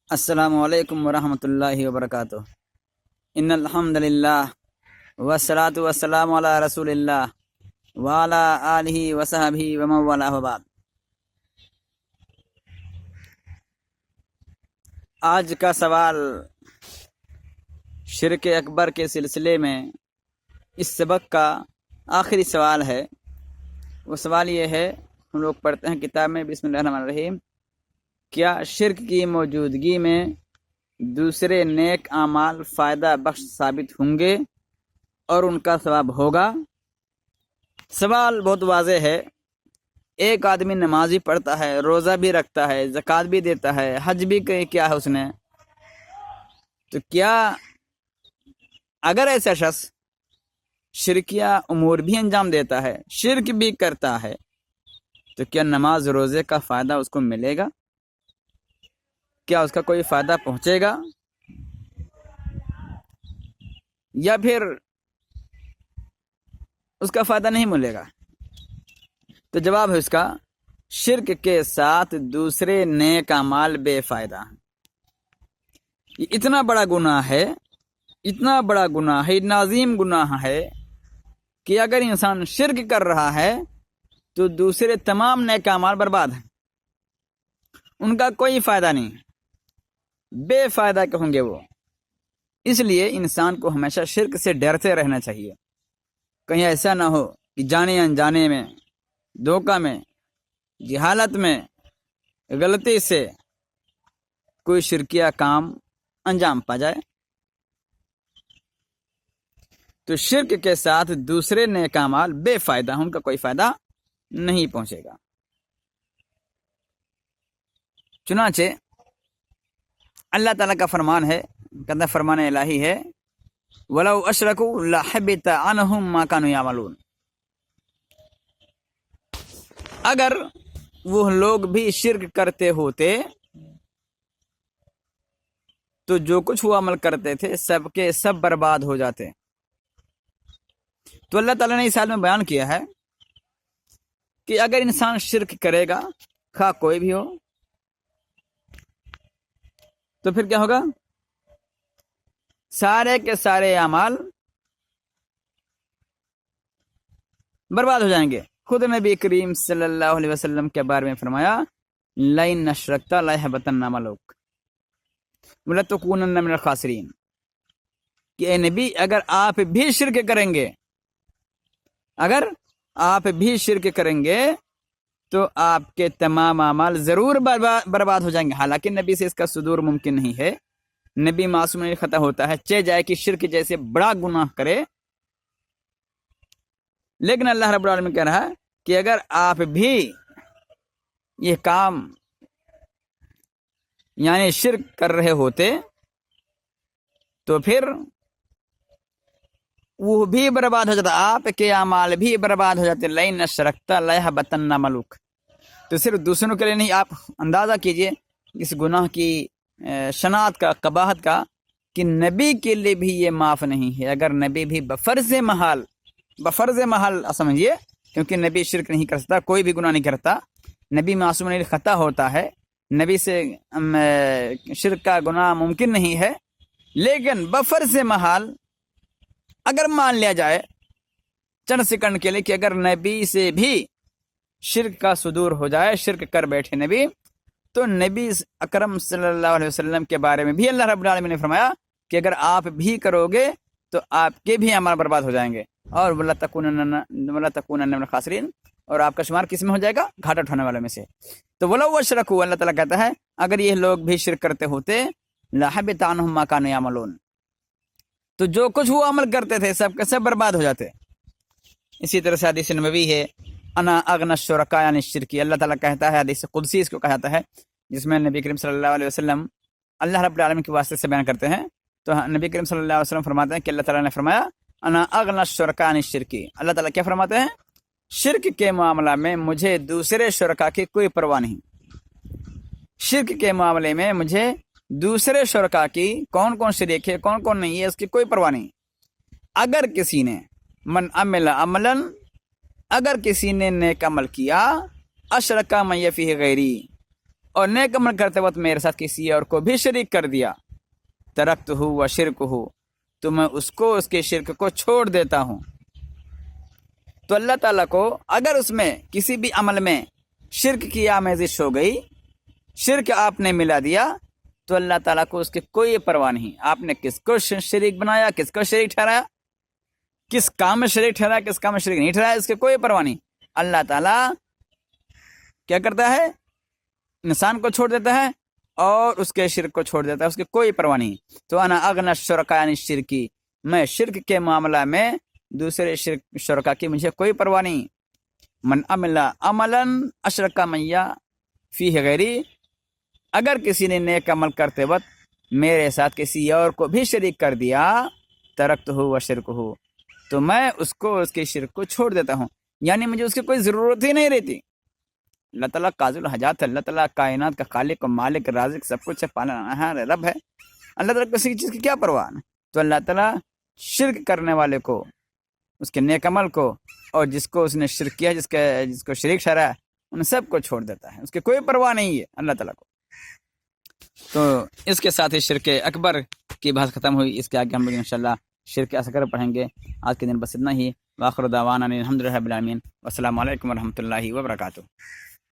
السلام علیکم ورحمۃ اللہ وبرکاتہ۔ ان الحمد للہ والصلاۃ والسلام علی رسول اللہ وعلی آلہ وصحبہ ومن والہ وبعد۔ آج کا سوال شرک اکبر کے سلسلے میں اس سبق کا آخری سوال ہے۔ وہ سوال یہ ہے، ہم لوگ پڑھتے ہیں کتاب میں بسم اللہ الرحمن الرحیم، کیا شرک کی موجودگی میں دوسرے نیک اعمال فائدہ بخش ثابت ہوں گے اور ان کا ثواب ہوگا؟ سوال بہت واضح ہے۔ ایک آدمی نمازی پڑھتا ہے، روزہ بھی رکھتا ہے، زکوٰۃ بھی دیتا ہے، حج بھی کیا ہے اس نے، تو کیا اگر ایسا شخص شرکیہ امور بھی انجام دیتا ہے، شرک بھی کرتا ہے، تو کیا نماز روزے کا فائدہ اس کو ملے گا؟ کیا اس کا کوئی فائدہ پہنچے گا، یا پھر اس کا فائدہ نہیں ملے گا؟ تو جواب ہے اس کا، شرک کے ساتھ دوسرے نیک اعمال بے فائدہ ہیں۔ یہ اتنا بڑا گناہ ہے، اتنا بڑا گناہ ہے، نازیم گناہ ہے کہ اگر انسان شرک کر رہا ہے تو دوسرے تمام نیک اعمال برباد ہیں، ان کا کوئی فائدہ نہیں، بے فائدہ کہوں گے وہ۔ اس لیے انسان کو ہمیشہ شرک سے ڈرتے رہنا چاہیے، کہیں ایسا نہ ہو کہ جانے انجانے میں، دھوکہ میں، جہالت میں، غلطی سے کوئی شرکیہ کام انجام پا جائے۔ تو شرک کے ساتھ دوسرے نیک اعمال بے فائدہ ہیں، ان کا کوئی فائدہ نہیں پہنچے گا۔ چنانچہ اللہ تعالیٰ کا فرمان ہے، کہتا فرمان الہی ہے، وَلَوْ أَشْرَكُوا لَحَبِطَ عَنْهُمْ مَا كَانُوا يَعْمَلُونَ۔ اگر وہ لوگ بھی شرک کرتے ہوتے تو جو کچھ وہ عمل کرتے تھے سب کے سب برباد ہو جاتے۔ تو اللہ تعالیٰ نے اس حال میں بیان کیا ہے کہ اگر انسان شرک کرے گا، خواہ کوئی بھی ہو، تو پھر کیا ہوگا؟ سارے کے سارے اعمال برباد ہو جائیں گے۔ خود نبی کریم صلی اللہ علیہ وسلم کے بارے میں فرمایا، لَئِنْ أَشْرَكْتَ لَيَحْبَطَنَّ عَمَلُكَ وَلَتَكُونَنَّ مِنَ الْخَاسِرِينَ، کہ اے نبی اگر آپ بھی شرک کریں گے، اگر آپ بھی شرک کریں گے تو آپ کے تمام اعمال ضرور برباد ہو جائیں گے۔ حالانکہ نبی سے اس کا صدور ممکن نہیں ہے، نبی معصوم نہیں، خطا ہوتا ہے، چہ جائے کہ شرک جیسے بڑا گناہ کرے، لیکن اللہ رب العالمین کہہ رہا ہے کہ اگر آپ بھی یہ کام یعنی شرک کر رہے ہوتے تو پھر وہ بھی برباد ہو جاتا، آپ کے اعمال بھی برباد ہو جاتے۔ لَئِنْ أَشْرَكْتَ لَيَحْبَطَنَّ عَمَلُكَ۔ تو صرف دوسروں کے لیے نہیں، آپ اندازہ کیجئے اس گناہ کی شناعت کا، قباحت کا، کہ نبی کے لیے بھی یہ معاف نہیں ہے۔ اگر نبی بھی بفرض محال سمجھیے، کیونکہ نبی شرک نہیں کر سکتا، کوئی بھی گناہ نہیں کرتا، نبی معصوم نہیں، خطا ہوتا ہے، نبی سے شرک کا گناہ ممکن نہیں ہے، لیکن بفرض محال اگر مان لیا جائے چند سیکنڈ کے لیے کہ اگر نبی سے بھی شرک کا صدور ہو جائے، شرک کر بیٹھے نبی، تو نبی اکرم صلی اللہ علیہ وسلم کے بارے میں بھی اللہ رب العالمین نے فرمایا کہ اگر آپ بھی کرو گے تو آپ کے بھی اعمال برباد ہو جائیں گے، اور وَلَا تَكُونَنَّ مِنَ الْخَاسِرِينَ، اور آپ کا شمار کس میں ہو جائے گا؟ گھاٹا اٹھانے والوں میں سے۔ تو وَلَوْ أَشْرَكُوا، اللہ تعالیٰ کہتا ہے اگر یہ لوگ بھی شرک کرتے ہوتے، لَحَبِطَ عَنْهُمْ مَا كَانُوا يَعْمَلُونَ، تو جو کچھ وہ عمل کرتے تھے سب کے سب برباد ہو جاتے۔ اسی طرح سے حدیث نبوی ہے، انا اغنى الشركاء عن الشرك، اللہ تعالیٰ کہتا ہے، حدیث قدسی اس کو کہا جاتا ہے، جس میں نبی کریم صلی اللہ علیہ وسلم اللہ رب العالمین کے واسطے سے بیان کرتے ہیں۔ تو نبی کریم صلی اللہ علیہ وسلم فرماتے ہیں کہ اللہ تعالیٰ نے فرمایا، انا اغنى الشركاء عن الشرك، اللہ تعالیٰ کیا فرماتے ہیں؟ شرک کے معاملہ میں مجھے دوسرے شرکا کی کوئی پرواہ نہیں، شرک کے معاملے میں مجھے دوسرے شرکا کی کون کون شریک ہے، کون کون نہیں ہے، اس کی کوئی پرواہ نہیں۔ اگر کسی نے من عمل عملا، اگر کسی نے نیک عمل کیا، اشرکا من فیہ غیری، اور نیک عمل کرتے وقت میرے ساتھ کسی اور کو بھی شریک کر دیا، ترکتہ و شرکہ، تو میں اس کو اس کے شرک کو چھوڑ دیتا ہوں۔ تو اللہ تعالیٰ کو اگر اس میں کسی بھی عمل میں شرک کی آمیزش ہو گئی، شرک آپ نے ملا دیا، تو اللہ تعالیٰ کو اس کی کوئی پرواہ نہیں۔ آپ نے کس کو شریک بنایا، کس کو شریک ٹھہرایا، کس کام میں شریک ٹھہرایا، کس کام میں شریک نہیں ٹھہرایا، اس کی کوئی پرواہ نہیں۔ اللہ تعالیٰ کیا کرتا ہے؟ انسان کو چھوڑ دیتا ہے اور اس کے شرک کو چھوڑ دیتا ہے، اس کی کوئی پرواہ نہیں۔ تو انا اغنی الشرکاء عن الشرکی، میں شرک کے معاملہ میں دوسرے شرکا کی مجھے کوئی پرواہ نہیں۔ من عمل عملا اشرک معی فیہ غیری، اگر کسی نے نیک عمل کرتے وقت میرے ساتھ کسی اور کو بھی شریک کر دیا، ترکتہ و شرکہ، تو میں اس کو اس کے شرک کو چھوڑ دیتا ہوں، یعنی مجھے اس کی کوئی ضرورت ہی نہیں رہتی۔ اللہ تعالیٰ قاضی الحاجات ہے، اللہ تعالیٰ کائنات کا خالق و مالک رازق سب کچھ ہے، پالنا رب ہے، اللہ تعالیٰ کسی چیز کی کیا پرواہ ہے۔ تو اللہ تعالیٰ شرک کرنے والے کو، اس کے نیک عمل کو، اور جس کو اس نے شرک کیا، جس کو شریک ٹھہرایا، ان سب کو چھوڑ دیتا ہے، اس کی کوئی پرواہ نہیں ہے اللہ تعالیٰ کو۔ تو اس کے ساتھ ہی شرک اکبر کی بحث ختم ہوئی۔ اس کے آگے ہم لوگ انشاءاللہ شرک اصغر پڑھیں گے۔ آج کے دن بس اتنا ہی۔ وآخر دعوانا الحمد للہ رب العالمین، والسلام علیکم ورحمۃ اللہ وبرکاتہ۔